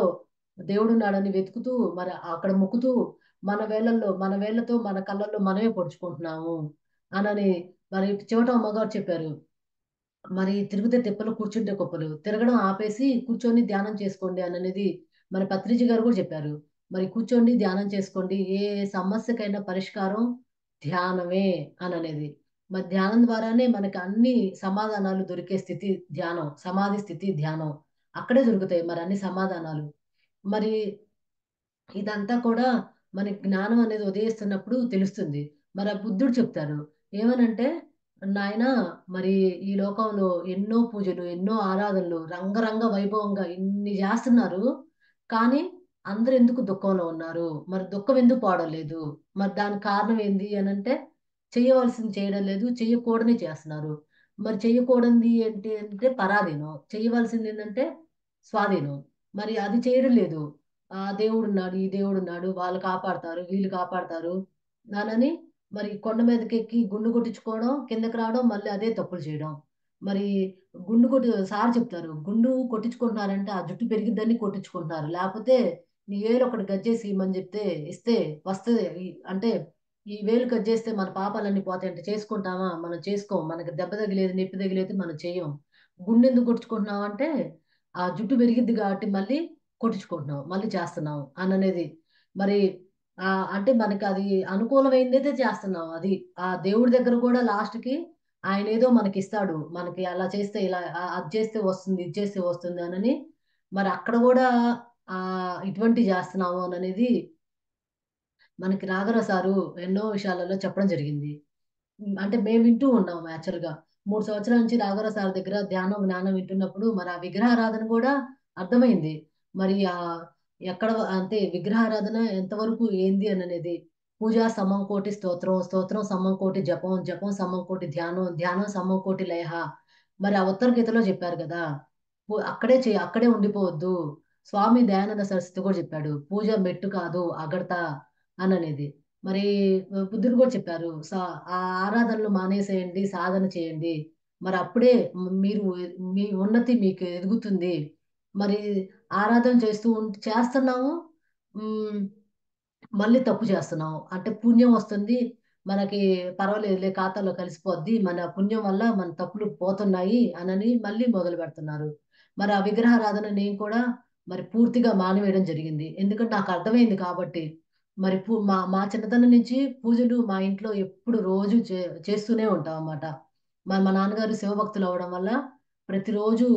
దేవుడున్నాడని వెతుకుతూ మరి అక్కడ మొక్కుతూ మన వేళ్ళతో మన కళ్ళల్లో మనమే పొడుచుకుంటున్నాము అనని మరి చివట అమ్మగారు చెప్పారు. మరి తిరిగితే తిప్పలు, కూర్చుంటే కుప్పలు. తిరగడం ఆపేసి కూర్చొని ధ్యానం చేసుకోండి అననేది మన పత్రిజీ గారు కూడా చెప్పారు. మరి కూర్చోండి, ధ్యానం చేసుకోండి. ఏ సమస్యకైనా పరిష్కారం ధ్యానమే అననేది. మరి ధ్యానం ద్వారానే మనకు అన్ని సమాధానాలు దొరికే స్థితి ధ్యానం. సమాధి స్థితి ధ్యానం. అక్కడే దొరుకుతాయి మరి అన్ని సమాధానాలు. మరి ఇదంతా కూడా మనకి జ్ఞానం అనేది ఉదయిస్తున్నప్పుడు తెలుస్తుంది. మరి ఆ బుద్ధుడు చెప్తారు. ఏమనంటే, "నాయనా మరి ఈ లోకంలో ఎన్నో పూజలు, ఎన్నో ఆరాధనలు రంగరంగ వైభవంగా ఇన్ని జేస్తున్నారు. కానీ అందరూ ఎందుకు దుఃఖంలో ఉన్నారు? మరి దుఃఖం ఎందుకు పోవడం లేదు? మరి దానికి కారణం ఏంది అనంటే, చేయవలసింది చేయడం లేదు. చెయ్యకూడనియి చేస్తున్నారు. మరి చెయ్యకూడనిది ఏంటి అంటే పరాధీనం. చేయవలసిందేంటంటే స్వాధీనం. మరి అది చేయడం లేదు. ఆ దేవుడున్నాడు, ఈ దేవుడున్నాడు, వాళ్ళు కాపాడతారు, వీళ్ళు కాపాడతారు అనని మరి కొండ మీదకెక్కి గుండు కొట్టించుకోవడం, కిందకి రావడం, మళ్ళీ అదే తప్పులు చేయడం. మరి సార్ చెప్తారు. గుండు కొట్టించుకుంటున్నారంటే ఆ జుట్టు పెరిగిద్దని కొట్టించుకుంటున్నారు. లేపోతే నీ వేలు ఒకటి గజ్జేసి ఇమ్మని చెప్తే ఇస్తే వస్తది. అంటే ఈ వేలు కట్ చేస్తే మన పాపాలన్నీ పోతాయంటే చేసుకుంటామా? మనం చేసుకోం. మనకి దెబ్బ తగిలేది, నొప్పి తగిలేది మనం చెయ్యం. గుండెందుకు కొట్టించుకుంటున్నామంటే ఆ జుట్టు పెరిగిద్ది కాబట్టి మళ్ళీ కొట్టించుకుంటున్నాం. మళ్ళీ చేస్తున్నాం అననేది. మరి అంటే మనకది అనుకూలమైందైతే చేస్తున్నాం. అది ఆ దేవుడి దగ్గర గూడా లాస్ట్‌కి ఆయనేదో మనకిస్తాడు. మనకి అలా చేస్తే ఇలా అది చేస్తే వస్తుంది, ఇది చేస్తే వస్తుంది అనని మరి అక్కడ గూడా ఇటువంటివి చేస్తున్నాము అననేది మనకి నాగర సారు ఎన్నో విషయాలలో చెప్పడం జరిగింది. అంటే మేము వింటూ ఉన్నాం యాక్చువల్‌గా. 3 సంవత్సరాల నుంచి రాఘవరావు సార్ దగ్గర ధ్యానం, జ్ఞానం వింటున్నప్పుడు మరి ఆ విగ్రహారాధన గూడా అర్థమైంది. మరి ఎక్కడ అంటే విగ్రహారాధన ఎంతవరకు ఏంది అననేది. పూజ సమం కోటి స్తోత్రం, స్తోత్రం సమం కోటి జపం, జపం సమం కోటి ధ్యానం, ధ్యానం సమం కోటి లయః. మరి ఆ ఉత్తర గీతలో చెప్పారు గదా! అక్కడే ఉండిపోవద్దు. స్వామి దయానంద సరస్వతి కూడా చెప్పాడు. పూజ మెట్టు కాదు అగడత అననేది. మరి బుద్ధుడు కూడా చెప్పారు. ఆ ఆరాధనలు మానేసేయండి. సాధన చేయండి. మరప్పుడే మీరు మీ ఉన్నతి మీకు ఎదుగుతుంది. మరి ఆరాధన చేస్తున్నాము. హ్మ్. మళ్ళీ తప్పు చేస్తున్నాం. అంటే పుణ్యం వస్తుంది. మనకి పర్వాలేదులే ఖాతాలో కలిసిపోద్ది. మన పుణ్యం వల్ల మన తప్పులు పోతున్నాయి అనని మళ్ళీ మొదలుపెడుతున్నారు. మరి ఆ విగ్రహారాధన నేను కూడా మరి పూర్తిగా మానివేయడం జరిగింది. ఎందుకంటే నాకర్థమైంది కాబట్టి. మరి మా మా చిన్నతనం నుంచి పూజలు మా ఇంట్లో ఎప్పుడు రోజు చేస్తూనే ఉంటామన్నమాట. మా నాన్నగారు శివభక్తులు అవ్వడం వల్ల ప్రతిరోజు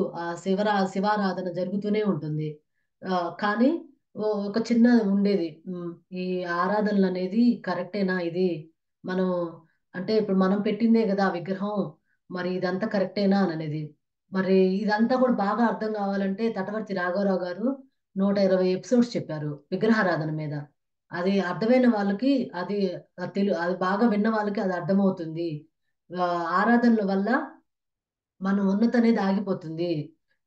శివారాధన జరుగుతూనే ఉంటుంది. కానీ ఒక చిన్న ఉండేది. ఈ ఆరాధనలనేది కరెక్టేనా ఇది? మనం అంటే ఇప్పుడు మనం పెట్టిందే గదా విగ్రహం. మరి ఇదంతా కరెక్టేనా అననేది. మరి ఇదంతా కూడా బాగా అర్థం కావాలంటే తటవర్తి రాఘవరావు గారు 120 ఎపిసోడ్స్ చెప్పారు విగ్రహారాధన మీద. అది అర్థమైన వాళ్ళకి అది అది బాగా విన్న వాళ్ళకి అది అర్థమవుతుంది. ఆరాధనల వల్ల మన ఉన్నతనేది ఆగిపోతుంది.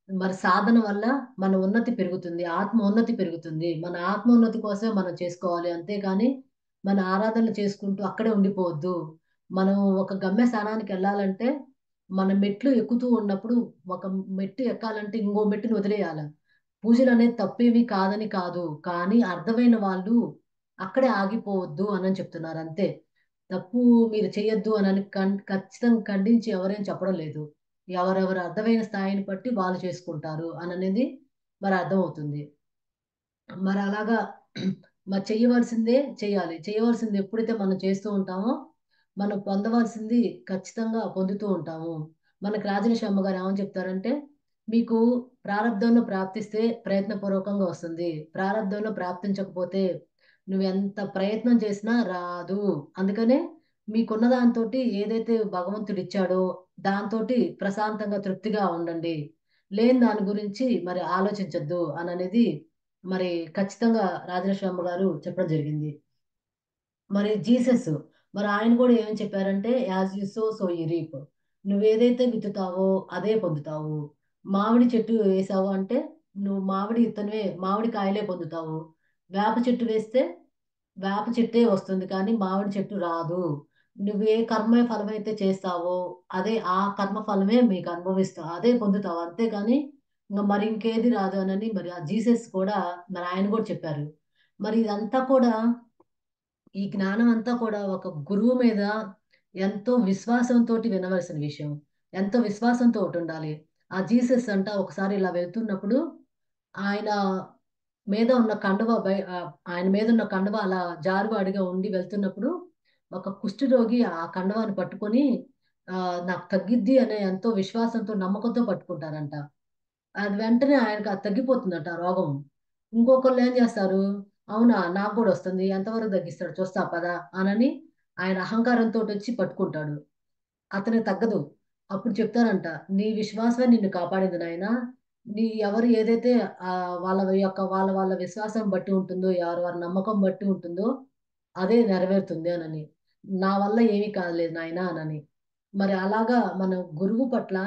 మరి సాధన వల్ల మన ఉన్నతి పెరుగుతుంది. ఆత్మ ఉన్నతి పెరుగుతుంది. మన ఆత్మ ఉన్నతి కోసమే మనం చేసుకోవాలి. అంతేగాని మన ఆరాధనలు చేసుకుంటూ అక్కడే ఉండిపోవద్దు. మనం ఒక గమ్యస్థానానికెళ్ళాలంటే మన మెట్లు ఎక్కుతూ ఉన్నప్పుడు ఒక మెట్టు ఎక్కాలంటే ఇంకో మెట్టుని వదిలేయాల. పూజలనేది తప్పేమి కాదని కాదు. కానీ అర్థమైన వాళ్ళు అక్కడే ఆగిపోవద్దు అనని చెప్తున్నారు అంతే. తప్పు మీరు చేయొద్దు అనని ఖచ్చితంగా ఖండించి ఎవరేం చెప్పడం లేదు. ఎవరెవరు అర్థమైన స్థాయిని బట్టి వాళ్ళు చేసుకుంటారు అననేది మరి అర్థమవుతుంది. మరి అలాగా మరి చేయవలసిందే చేయాలి. చేయవలసింది ఎప్పుడైతే మనం చేస్తూ ఉంటామో, మనం పొందవలసింది ఖచ్చితంగా పొందుతూ ఉంటాము. మనకి రాజలక్ష్మి అమ్మగారు ఏమని చెప్తారంటే, "మీకు ప్రారబ్ధంలో ప్రాప్తిస్తే ప్రయత్నపూర్వకంగా వస్తుంది. ప్రారబ్ధంలో ప్రాప్తించకపోతే నువ్వెంత ప్రయత్నం చేసినా రాదు. అందుకనే మీకున్న దాంతోటి ఏదైతే భగవంతుడిచ్చాడో దాంతోటి ప్రశాంతంగా, తృప్తిగా ఉండండి. లేని దాని గురించి మరి ఆలోచించొద్దు" అననేది మరి ఖచ్చితంగా రాజలక్ష్మి అమ్మగారు చెప్పడం జరిగింది. మరి జీసస్ మరి ఆయన కూడా ఏమని చెప్పారంటే, "as you sow, so you reap." నువ్వేదైతే విత్తుతావో అదే పొందుతావు. మామిడి చెట్టు వేసావు అంటే, నువ్వు మామిడి కాయలే పొందుతావు. వేప చెట్టు వేస్తే వేప చెట్టే వస్తుంది కానీ మామిడి చెట్టు రాదు. నువ్వే ఫలమైతే చేస్తావో ఆ కర్మ ఫలమే మీకు అనుభవిస్తావు. అదే పొందుతావు. అంతేగాని మరి ఇంకేది రాదు అనని మరి ఆ జీసస్ కూడా మరి ఆయన కూడా చెప్పారు. మరి ఇదంతా కూడా ఈ జ్ఞానం అంతా కూడా ఒక గురువు మీద ఎంతో విశ్వాసంతోటి వినవలసిన విషయం. ఎంతో విశ్వాసంతో ఒకటుండాలి. ఆ జీసస్ అంట ఒకసారి ఇలా వెళ్తున్నప్పుడు ఆయన ఆయన మీదున్న కండువ అలా జారువాడిగా ఉండి వెళ్తున్నప్పుడు ఒక కుష్ఠరోగి ఆ కండువాని పట్టుకొని నాకు తగ్గిద్ది అనే ఎంతో విశ్వాసంతో, నమ్మకంతో పట్టుకుంటారంట. అది వెంటనే ఆయనకు అది తగ్గిపోతుందట ఆ రోగం. ఇంకొకళ్ళేం జేస్తారు, అవునా! నాకు గూడా వస్తుంది. ఎంతవరకు తగ్గిస్తాడు చూస్తా పద అనని ఆయన అహంకారంతోటొచ్చి పట్టుకుంటాడు. అతనికి తగ్గదు. అప్పుడు చెప్తారంట, "నీ విశ్వాసమే నిన్ను కాపాడింది నాయనా. ఎవరు ఏదైతే వాళ్ళ వాళ్ళ విశ్వాసం బట్టి ఉంటుందో, ఎవరి వారి నమ్మకం బట్టి ఉంటుందో, అదే నెరవేరుతుంది" అనని. "నా వల్ల ఏమీ కాదులే నాయనా" అనని. మరి అలాగా మన గురువు పట్ల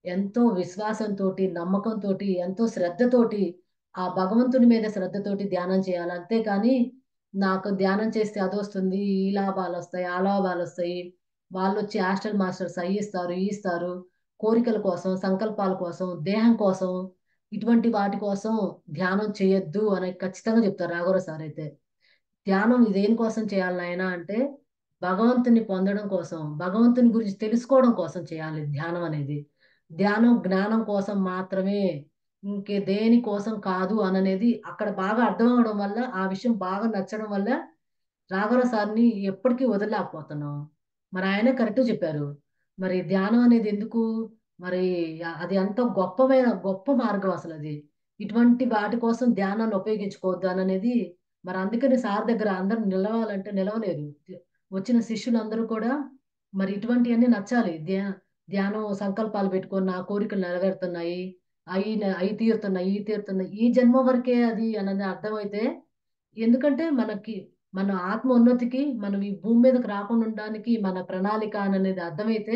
ఎంతో విశ్వాసంతోటి, నమ్మకంతోటి, ఎంతో శ్రద్ధతోటి, ఆ భగవంతుని మీద శ్రద్ధతోటి ధ్యానం చేయాలి. అంతేకాని నాకు ధ్యానం చేస్తే అదొస్తుంది, ఈ లాభాలొస్తాయి, ఆ లాభాలొస్తాయి. వాళ్ళొచ్చి హాస్టల్ మాస్టర్స్ అయ్యిస్తారు, ఇయిస్తారు. కోరికల కోసం, సంకల్పాల కోసం, దేహం కోసం, ఇటువంటి వాటి కోసం ధ్యానం చేయొద్దు అని ఖచ్చితంగా చెప్తారు రాఘవరావు సారయితే. ధ్యానం దేనికోసం చేయాలి నాయనా అంటే, భగవంతుని పొందడం కోసం, భగవంతుని గురించి తెలుసుకోవడం కోసం చేయాలి ధ్యానం అనేది. ధ్యానం జ్ఞానం కోసం మాత్రమే, ఇంకే దేని కోసం కాదు అననేది అక్కడ బాగా అర్థం అవ్వడం వల్ల, ఆ విషయం బాగా నచ్చడం వల్ల రాఘవరావు సార్‌ని ఎప్పటికీ వదలలేకపోతున్నాం. మరి ఆయనే కరెక్ట్‌గా చెప్పారు. మరి ధ్యానం అనేది ఎందుకు? మరి అది ఎంతో గొప్ప మార్గం అసలది. ఇటువంటి వాటి కోసం ధ్యానాన్ని ఉపయోగించుకోవద్దు అననేది మరి అందుకని సార్ దగ్గర అందరూ నిలవాలంటే నిలవలేరు. వచ్చిన శిష్యులందరూ కూడా మరి ఇటువంటియన్నీ నచ్చాలి. ధ్యానం సంకల్పాలు పెట్టుకొని నా కోరికలు నెరవేరుతున్నాయి. అయి తీరుతున్నాయి, ఇయి తీరుతున్నాయి. ఈ జన్మ వరకే అది అనేది అర్థమైతే ఎందుకంటే మన ఆత్మ ఉన్నతికి, మనం ఈ భూమి మీదకి రాకుండా ఉండడానికి మన ప్రణాళిక అనేది అర్థమైతే,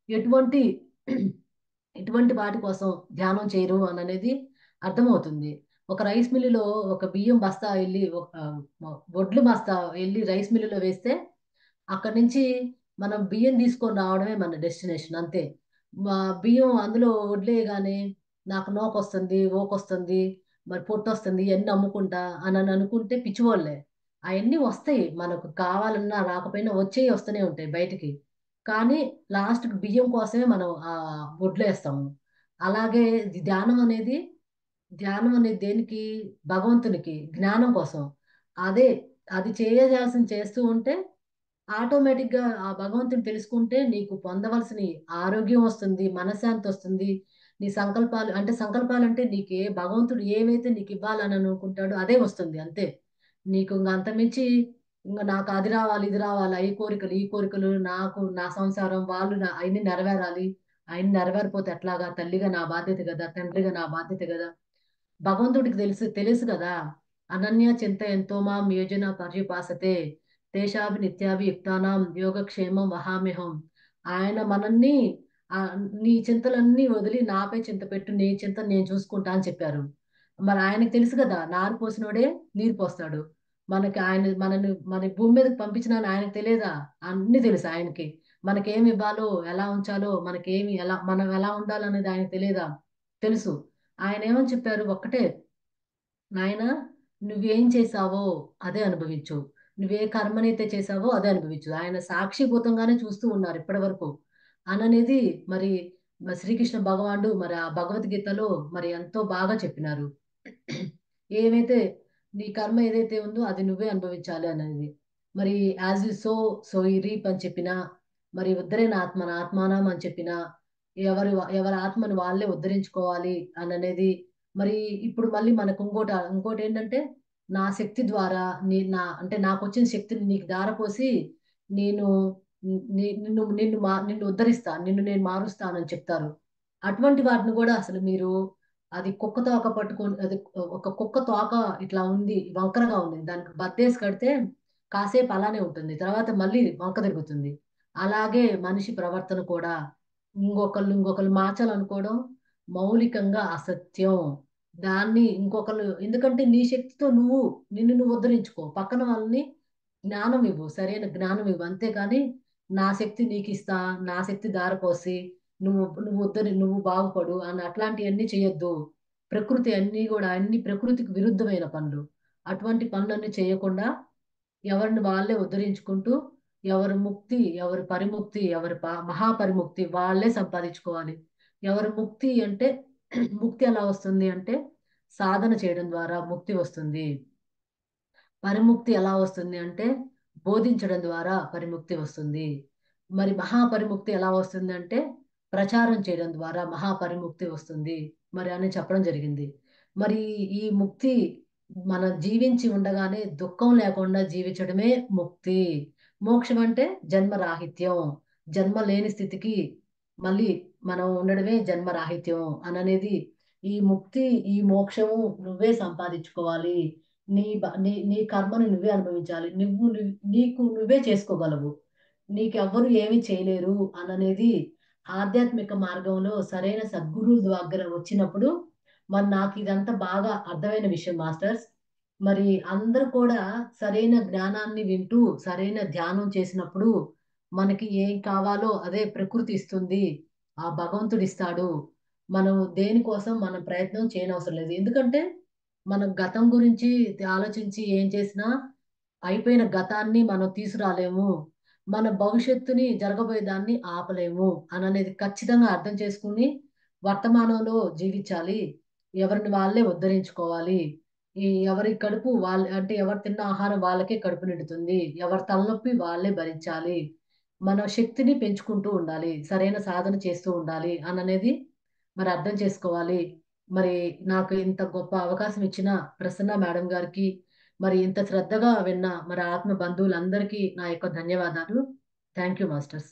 ఎటువంటి ఎటువంటి వాటి కోసం ధ్యానం చేయరు అననేది అర్థమవుతుంది. ఒక రైస్ మిల్లులో ఒక బియ్యం బస్తా ఎళ్లి ఒక వడ్లు బస్తా ఎళ్లి రైస్ మిల్లులో వేస్తే, అక్కడి నుంచి మనం బియ్యం తీసుకొని రావడమే మన డెస్టినేషన్ అంతే. బియ్యం అందులో వడ్లేయగానే నాకు నోకొస్తుంది, ఓకొస్తుంది, మరి పొట్టొస్తుంది ఇయన్నీ అమ్ముకుంటా అనని అనుకుంటే పిచ్చివాళ్ళే. అయన్నీ వస్తాయి. మనకు కావాలన్నా రాకపోయినా వచ్చేయి వస్తూనే ఉంటాయి బయటికి. కానీ లాస్ట్‌కి బియ్యం కోసమే మనం వడ్లేస్తాము. అలాగే ధ్యానం అనేది ధ్యానం అనేది దేనికి? భగవంతునికి, జ్ఞానం కోసం. అదే అది చేయాల్సింది చేస్తూ ఉంటే ఆటోమేటిక్ గా ఆ భగవంతుని తెలుసుకుంటే నీకు పొందవలసిన ఆరోగ్యం వస్తుంది, మనశ్శాంతి వస్తుంది. నీ సంకల్పాలు అంటే సంకల్పాలు అంటే భగవంతుడు ఏమైతే నీకు ఇవ్వాలని అనుకుంటాడో అదే వస్తుంది అంతే. నీకు ఇంక అంతమించి ఇంకా నాకు అది రావాలి ఇది రావాలి ఈ కోరికలు నాకు నా సంసారం వాళ్ళు అవన్నీ నెరవేరాలి. అవన్నీ నెరవేరిపోతే ఎట్లాగా, తల్లిగా నా బాధ్యత కదా, తండ్రిగా నా బాధ్యత కదా. భగవంతుడికి తెలుసు తెలుసు కదా. అనన్య చింత ఎంతో మాం యోజన పర్యుపాసతే తేషాభి నిత్యాభి యుక్తానాం యోగక్షేమం వహామ్యహం. ఆయన మనల్ని ఆ, నీ చింతలన్నీ వదిలి నాపై చింత పెట్టు, నీ చింత నేను చూసుకుంటా అని చెప్పారు. మరి ఆయనకు తెలుసు కదా, నారు పోసినోడే నీరు పోస్తాడు. మన భూమి మీదకి పంపించిన ఆయనకు తెలియదా? అన్ని తెలుసు ఆయనకి. మనకేమి ఇవ్వాలో, ఎలా ఉంచాలో, మనం ఎలా ఉండాలనేది ఆయనకు తెలియదా? తెలుసు. ఆయన ఏమని చెప్పారు ఒక్కటే, నాయన నువ్వేం చేశావో అదే అనుభవించు, నువ్వే కర్మనైతే చేశావో అదే అనుభవించు. ఆయన సాక్షిభూతంగానే చూస్తూ ఉన్నారు ఇప్పటి వరకు అననేది. మరి శ్రీకృష్ణ భగవానుడు మరి ఆ భగవద్గీతలో మరి ఎంతో బాగా చెప్పినారు. ఏమైతే నీ కర్మ ఏదైతే ఉందో అది నువ్వే అనుభవించాలి అనేది. మరి యాజ్ యు సో సో ఈ రీప్ అని చెప్పిన, మరి ఉద్ధరేణ ఆత్మన ఆత్మానం అని చెప్పిన, ఎవరి ఎవరి ఆత్మను వాళ్ళే ఉద్ధరించుకోవాలి అని అనేది. మరి ఇప్పుడు మళ్ళీ మనకు ఇంకోటి ఏంటంటే, నా శక్తి ద్వారా అంటే నాకు వచ్చిన శక్తిని నీకు ధారపోసి నేను నిన్ను ఉద్ధరిస్తా, నిన్ను నేను మారుస్తానని చెప్తారు. అటువంటి వాటిని కూడా అసలు మీరు అది కుక్క తోక పట్టుకొని అది ఒక కుక్క తోక ఇట్లా ఉంది, వంకరగా ఉంది, దానికి బద్దేసి కడితే కాసేపు అలానే ఉంటుంది, తర్వాత మళ్ళీ వంక తిరుగుతుంది. అలాగే మనిషి ప్రవర్తన కూడా ఇంకొకళ్ళు మార్చాలనుకోవడం మౌలికంగా అసత్యం. దాన్ని ఇంకొకళ్ళు, ఎందుకంటే నీ శక్తితో నిన్ను ఉద్ధరించుకో, పక్కన వాళ్ళని జ్ఞానం ఇవ్వు, సరైన జ్ఞానం ఇవ్వు, అంతేకాని నా శక్తి నీకు ఇస్తా, నా శక్తి దారపోసి నువ్వు బాగుపడు అని అట్లాంటివన్నీ చేయొద్దు. అన్ని ప్రకృతికి విరుద్ధమైన పనులు. అటువంటి పనులన్నీ చేయకుండా ఎవరిని వాళ్ళే ఉద్ధరించుకుంటూ ఎవరి పరిముక్తి, మహాపరిముక్తి వాళ్ళే సంపాదించుకోవాలి. ఎవరి ముక్తి అంటే ముక్తి ఎలా వస్తుంది అంటే సాధన చేయడం ద్వారా ముక్తి వస్తుంది. పరిముక్తి ఎలా వస్తుంది అంటే బోధించడం ద్వారా పరిముక్తి వస్తుంది. మరి మహాపరిముక్తి ఎలా వస్తుంది అంటే ప్రచారం చేయడం ద్వారా మహాపరిముక్తి వస్తుంది మరి అని చెప్పడం జరిగింది. మరి ఈ ముక్తి మన జీవించి ఉండగానే దుఃఖం లేకుండా జీవించడమే ముక్తి. మోక్షం అంటే జన్మరాహిత్యం. జన్మ లేని స్థితికి మళ్ళీ మనం ఉండడమే జన్మరాహిత్యం అననేది. ఈ ముక్తి, ఈ మోక్షము నువ్వే సంపాదించుకోవాలి. నీ కర్మను నువ్వే అనుభవించాలి. నీకు నువ్వే చేసుకోగలవు. నీకెవ్వరు ఏమీ చేయలేరు అననేది ఆధ్యాత్మిక మార్గంలో సరైన సద్గురువు దగ్గర వచ్చినప్పుడు మరి నాకు ఇదంతా బాగా అర్థమైన విషయం మాస్టర్స్. మరి అందరూ కూడా సరైన జ్ఞానాన్ని వింటూ సరైన ధ్యానం చేసినప్పుడు మనకి ఏం కావాలో అదే ప్రకృతి ఇస్తుంది, ఆ భగవంతుడు ఇస్తాడు. మనం దేనికోసం మనం ప్రయత్నం చేయనవసరం లేదు. ఎందుకంటే మనం గతం గురించి ఆలోచించి ఏం చేసినా అయిపోయిన గతాన్ని మనం తీసుకురాలేము, మన భవిష్యత్తుని జరగబోయే దాన్ని ఆపలేము అననేది ఖచ్చితంగా అర్థం చేసుకుని వర్తమానంలో జీవించాలి. ఎవరిని వాళ్ళే ఉద్ధరించుకోవాలి. ఎవరి కడుపు వాళ్ళ అంటే ఎవరు తిన్న ఆహారం వాళ్ళకే కడుపు నిండుతుంది, ఎవరి తలనొప్పి వాళ్ళే భరించాలి. మన శక్తిని పెంచుకుంటూ ఉండాలి, సరైన సాధన చేస్తూ ఉండాలి అననేది మరి అర్థం చేసుకోవాలి. మరి నాకు ఇంత గొప్ప అవకాశం ఇచ్చిన ప్రసన్న మేడం గారికి, మరి ఇంత శ్రద్ధగా విన్న మరి ఆత్మ బంధువులందరికీ నా యొక్క ధన్యవాదాలు. Thank you masters.